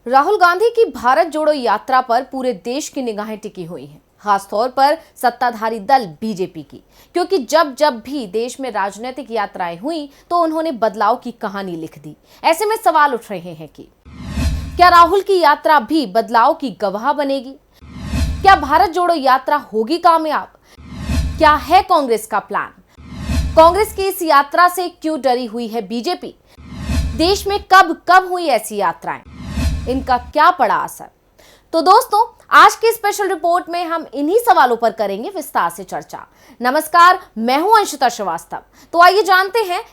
राहुल गांधी की भारत जोड़ो यात्रा पर पूरे देश की निगाहें टिकी हुई हैं, खासतौर पर सत्ताधारी दल बीजेपी की, क्योंकि जब जब भी देश में राजनीतिक यात्राएं हुई तो उन्होंने बदलाव की कहानी लिख दी। ऐसे में सवाल उठ रहे हैं कि क्या राहुल की यात्रा भी बदलाव की गवाह बनेगी? क्या भारत जोड़ो यात्रा होगी कामयाब? क्या है कांग्रेस का प्लान? कांग्रेस की इस यात्रा से क्यों डरी हुई है बीजेपी? देश में कब कब हुई ऐसी यात्राएं, इनका क्या पड़ा असर? तो दोस्तों, आज की स्पेशल रिपोर्ट में हम इन्हीं सवालों पर करेंगे विस्तार से चर्चा। नमस्कार, मैं हूं अंशिता श्रीवास्तव। तो आइए जानते हैं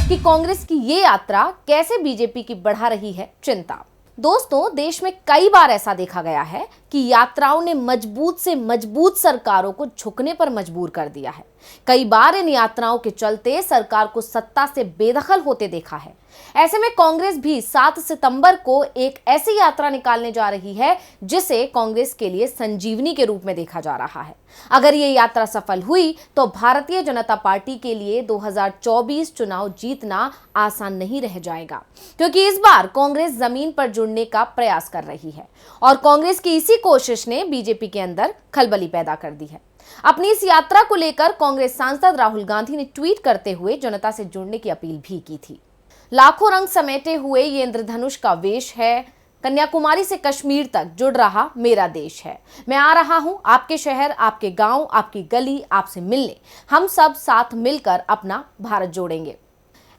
कि कांग्रेस की ये यात्रा कैसे बीजेपी की बढ़ा रही है चिंता। दोस्तों, देश में कई बार ऐसा देखा गया है कि यात्राओं ने मजबूत से मजबूत सरकारों को झुकने पर मजबूर कर दिया है। कई बार इन यात्राओं के चलते सरकार को सत्ता से बेदखल होते देखा है। ऐसे में कांग्रेस भी 7 सितंबर को एक ऐसी यात्रा निकालने जा रही है जिसे कांग्रेस के लिए संजीवनी के रूप में देखा जा रहा है। अगर ये यात्रा सफल हुई तो भारतीय जनता पार्टी के लिए 2024 चुनाव जीतना आसान नहीं रह जाएगा, क्योंकि इस बार कांग्रेस जमीन पर जुड़ने का प्रयास कर रही है और कांग्रेस की इसी कोशिश ने बीजेपी के अंदर खलबली पैदा कर दी है। अपनी इस यात्रा को लेकर कांग्रेस सांसद राहुल गांधी ने ट्वीट करते हुए जनता से जुड़ने की अपील भी की थी। लाखों रंग समेटे हुए ये इंद्रधनुष का वेश है, कन्याकुमारी से कश्मीर तक जुड़ रहा मेरा देश है। मैं आ रहा हूं आपके शहर, आपके गांव, आपकी गली, आपसे मिलने। हम सब साथ मिलकर अपना भारत जोड़ेंगे।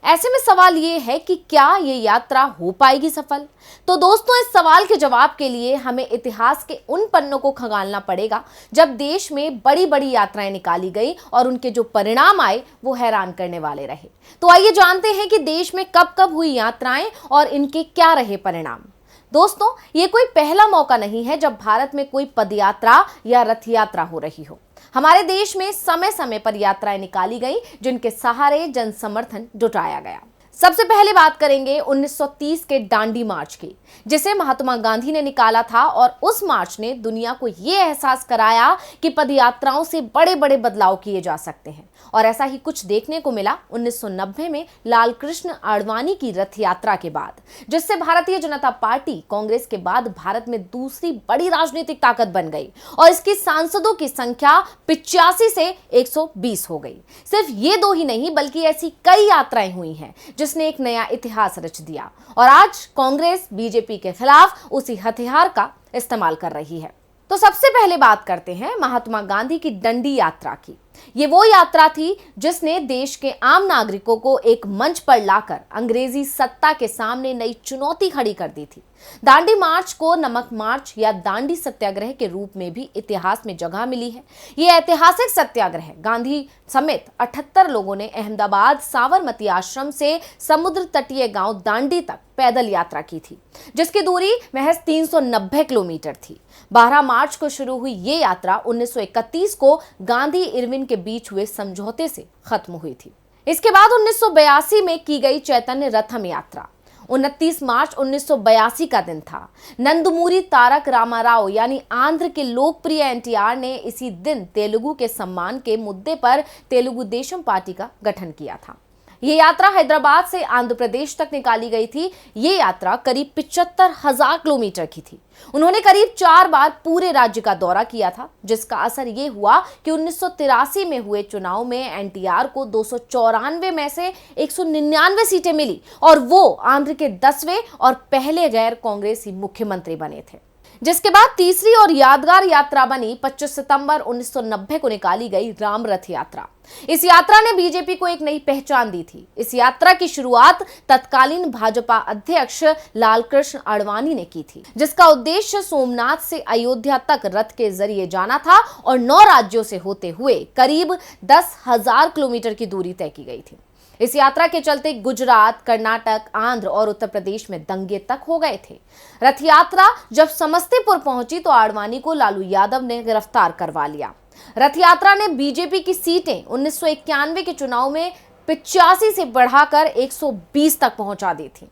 ऐसे में सवाल ये है कि क्या ये यात्रा हो पाएगी सफल? तो दोस्तों, इस सवाल के जवाब के लिए हमें इतिहास के उन पन्नों को खंगालना पड़ेगा जब देश में बड़ी बड़ी यात्राएं निकाली गई और उनके जो परिणाम आए वो हैरान करने वाले रहे। तो आइए जानते हैं कि देश में कब कब हुई यात्राएं और इनके क्या रहे परिणाम। दोस्तों, ये कोई पहला मौका नहीं है जब भारत में कोई पदयात्रा या रथ यात्रा हो रही हो। हमारे देश में समय समय पर यात्राएं निकाली गई जिनके सहारे जन समर्थन जुटाया गया। सबसे पहले बात करेंगे 1930 के दांडी मार्च की, जिसे महात्मा गांधी ने निकाला था और उस मार्च ने दुनिया को यह एहसास कराया कि पदयात्राओं से बड़े बड़े बदलाव किए जा सकते हैं। और ऐसा ही कुछ देखने को मिला 1990 में लाल कृष्ण आडवाणी की रथ यात्रा के बाद, जिससे भारतीय जनता पार्टी कांग्रेस के बाद भारत में दूसरी बड़ी राजनीतिक ताकत बन गई और इसकी सांसदों की संख्या 85 से 120 हो गई। सिर्फ ये दो ही नहीं बल्कि ऐसी कई यात्राएं हुई हैं जिसने एक नया इतिहास रच दिया और आज कांग्रेस बीजेपी के खिलाफ उसी हथियार का इस्तेमाल कर रही है। तो सबसे पहले बात करते हैं महात्मा गांधी की डंडी यात्रा की। ये वो यात्रा थी जिसने देश के आम नागरिकों को एक मंच पर लाकर अंग्रेजी सत्ता के सामने नई चुनौती खड़ी कर दी थी। दांडी मार्च को नमक मार्च या दांडी सत्याग्रह के रूप में भी इतिहास में जगह मिली है। ये ऐतिहासिक सत्याग्रह गांधी समेत 78 लोगों ने अहमदाबाद साबरमती आश्रम से समुद्र तटीय गांव दांडी तक पैदल यात्रा की थी, जिसकी दूरी महज 390 किलोमीटर थी। 12 मार्च को शुरू हुई ये यात्रा 1931 को गांधी इरविन के बीच हुए समझौते से खत्म हुई थी। इसके बाद 1982 में की गई चैतन्य रथम यात्रा। 29 मार्च 1982 का दिन था। नंदमूरी तारक रामाराव यानी आंध्र के लोकप्रिय एनटीआर ने इसी दिन तेलुगु के सम्मान के मुद्दे पर तेलुगु देशम पार्टी का गठन किया था। ये यात्रा हैदराबाद से आंध्र प्रदेश तक निकाली गई थी। ये यात्रा करीब 75,000 किलोमीटर की थी। उन्होंने करीब 4 बार पूरे राज्य का दौरा किया था, जिसका असर ये हुआ कि 1983 में हुए चुनाव में एनटीआर को 294 में से 199 सीटें मिली और वो आंध्र के 10वें और पहले गैर कांग्रेसी मुख्यमंत्री बने थे। जिसके बाद तीसरी और यादगार यात्रा बनी 25 सितंबर 1990 को निकाली गई राम रथ यात्रा। इस यात्रा ने बीजेपी को एक नई पहचान दी थी। इस यात्रा की शुरुआत तत्कालीन भाजपा अध्यक्ष लाल कृष्ण आडवाणी ने की थी, जिसका उद्देश्य सोमनाथ से अयोध्या तक रथ के जरिए जाना था और 9 राज्यों से होते हुए करीब 10,000 किलोमीटर की दूरी तय की गई थी। इस यात्रा के चलते गुजरात, कर्नाटक, आंध्र और उत्तर प्रदेश में दंगे तक हो गए थे। रथ यात्रा जब समस्तीपुर पहुंची तो आडवाणी को लालू यादव ने गिरफ्तार करवा लिया। रथ यात्रा ने बीजेपी की सीटें 1991 के चुनाव में 85 से बढ़ाकर 120 तक पहुंचा दी थी।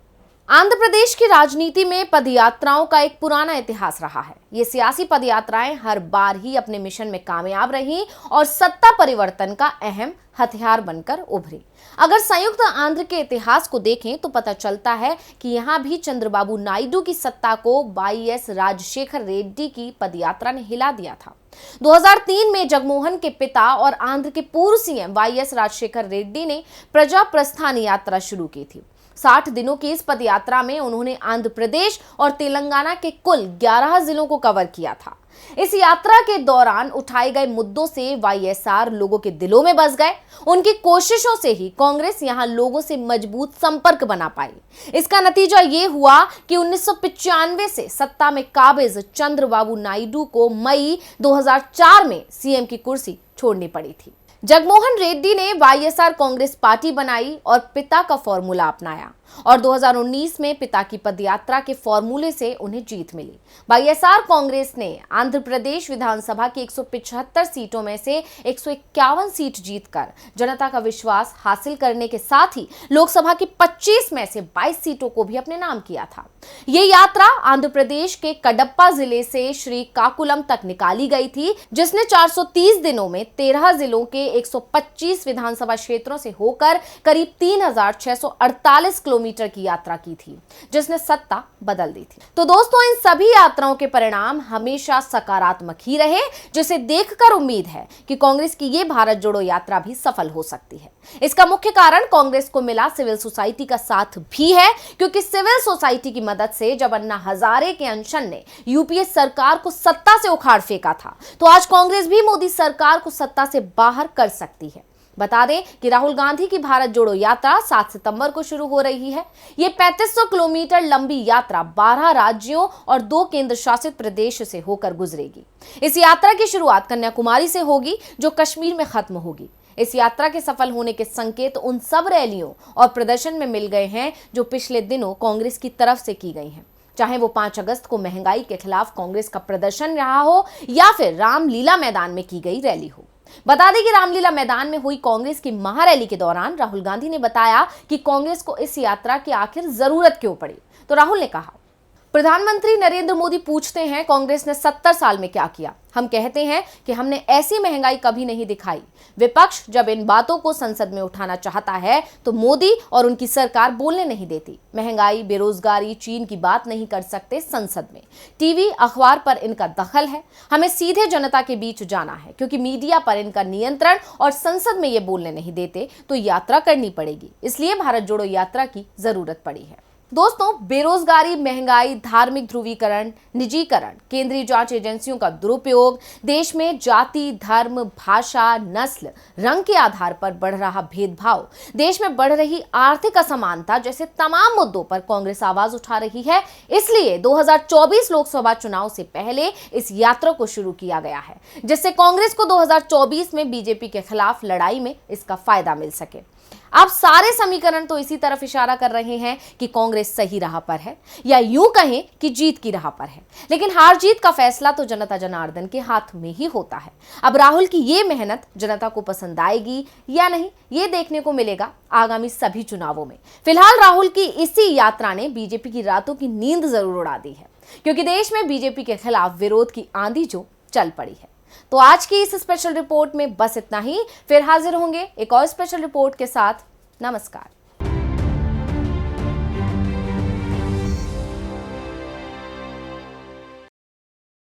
आंध्र प्रदेश की राजनीति में पदयात्राओं का एक पुराना इतिहास रहा है। ये सियासी पदयात्राएं हर बार ही अपने मिशन में कामयाब रहीं और सत्ता परिवर्तन का अहम हथियार बनकर उभरी। अगर संयुक्त आंध्र के इतिहास को देखें तो पता चलता है कि यहाँ भी चंद्रबाबू नायडू की सत्ता को वाईएस राजशेखर रेड्डी की पदयात्रा ने हिला दिया था। 2003 में जगमोहन के पिता और आंध्र के पूर्व सीएम वाईएस राजशेखर रेड्डी ने प्रजा प्रस्थान यात्रा शुरू की थी। 60 दिनों की इस पदयात्रा में उन्होंने आंध्र प्रदेश और तेलंगाना के कुल 11 जिलों को कवर किया था। इस यात्रा के दौरान उठाए गए मुद्दों से वाईएसआर लोगों के दिलों में बस गए। उनकी कोशिशों से ही कांग्रेस यहां लोगों से मजबूत संपर्क बना पाई। इसका नतीजा ये हुआ कि 1995 से सत्ता में काबिज चंद्रबाबू नायडू को मई 2004 में सीएम की कुर्सी छोड़नी पड़ी थी। जगमोहन रेड्डी ने वाईएसआर कांग्रेस पार्टी बनाई और पिता का फॉर्मूला अपनाया और 2019 में पिता की पदयात्रा के फॉर्मूले से उन्हें जीत मिली। वाईएसआर कांग्रेस ने आंध्र प्रदेश विधानसभा की 175 सीटों में से 151 सीट जीतकर जनता का विश्वास हासिल करने के साथ ही लोकसभा की 25 में से 22 सीटों को भी अपने नाम किया था। ये यात्रा आंध्र प्रदेश के कडप्पा जिले से श्रीकाकुलम तक निकाली गई थी, जिसने 430 दिनों में 13 जिलों के 125 विधानसभा क्षेत्रों से होकर करीब 3648 किलोमीटर की यात्रा की थी, जिसने सत्ता बदल दी थी। तो दोस्तों, इन सभी यात्राओं के परिणाम हमेशा सकारात्मक ही रहे, जिसे देखकर उम्मीद है कि कांग्रेस की ये भारत जोड़ो यात्रा भी सफल हो सकती है। इसका मुख्य कारण कांग्रेस को मिला सिविल सोसाइटी का साथ भी है, क्योंकि सिविल सोसाइटी की मदद से जब अन्ना हजारे के अनशन ने यूपीए सरकार को सत्ता से उखाड़ फेंका था, तो आज कांग्रेस भी मोदी सरकार को सत्ता से बाहर कर सकती है। बता दें कि राहुल गांधी की भारत जोड़ो यात्रा 7 सितंबर को शुरू हो रही है। ये 3500 किलोमीटर लंबी यात्रा 12 राज्यों और 2 केंद्र शासित प्रदेश से होकर गुजरेगी। इस यात्रा की शुरुआत कन्याकुमारी से होगी, जो कश्मीर में खत्म होगी। इस यात्रा के सफल होने के संकेत उन सब रैलियों और प्रदर्शन में मिल गए हैं जो पिछले दिनों कांग्रेस की तरफ से की गई हैं। चाहे वो 5 अगस्त को महंगाई के खिलाफ कांग्रेस का प्रदर्शन रहा हो या फिर रामलीला मैदान में की गई रैली हो। बता दें कि रामलीला मैदान में हुई कांग्रेस की महारैली के दौरान राहुल गांधी ने बताया कि कांग्रेस को इस यात्रा की आखिर जरूरत क्यों पड़ी। तो राहुल ने कहा, प्रधानमंत्री नरेंद्र मोदी पूछते हैं कांग्रेस ने 70 साल में क्या किया। हम कहते हैं कि हमने ऐसी महंगाई कभी नहीं दिखाई। विपक्ष जब इन बातों को संसद में उठाना चाहता है तो मोदी और उनकी सरकार बोलने नहीं देती। महंगाई, बेरोजगारी, चीन की बात नहीं कर सकते संसद में। टीवी, अखबार पर इनका दखल है। हमें सीधे जनता के बीच जाना है, क्योंकि मीडिया पर इनका नियंत्रण और संसद में ये बोलने नहीं देते, तो यात्रा करनी पड़ेगी। इसलिए भारत जोड़ो यात्रा की जरूरत पड़ी है। दोस्तों, बेरोजगारी, महंगाई, धार्मिक ध्रुवीकरण, निजीकरण, केंद्रीय जांच एजेंसियों का दुरुपयोग, देश में जाति, धर्म, भाषा, नस्ल, रंग के आधार पर बढ़ रहा भेदभाव, देश में बढ़ रही आर्थिक असमानता जैसे तमाम मुद्दों पर कांग्रेस आवाज उठा रही है। इसलिए 2024 लोकसभा चुनाव से पहले इस यात्रा को शुरू किया गया है, जिससे कांग्रेस को 2024 में बीजेपी के खिलाफ लड़ाई में इसका फायदा मिल सके। अब सारे समीकरण तो इसी तरफ इशारा कर रहे हैं कि कांग्रेस सही राह पर है, या यूं कहें कि जीत की राह पर है। लेकिन हार जीत का फैसला तो जनता जनार्दन के हाथ में ही होता है। अब राहुल की ये मेहनत जनता को पसंद आएगी या नहीं, ये देखने को मिलेगा आगामी सभी चुनावों में। फिलहाल राहुल की इसी यात्रा ने बीजेपी की रातों की नींद जरूर उड़ा दी है, क्योंकि देश में बीजेपी के खिलाफ विरोध की आंधी जो चल पड़ी है। तो आज की इस स्पेशल रिपोर्ट में बस इतना ही। फिर हाजिर होंगे एक और स्पेशल रिपोर्ट के साथ। नमस्कार।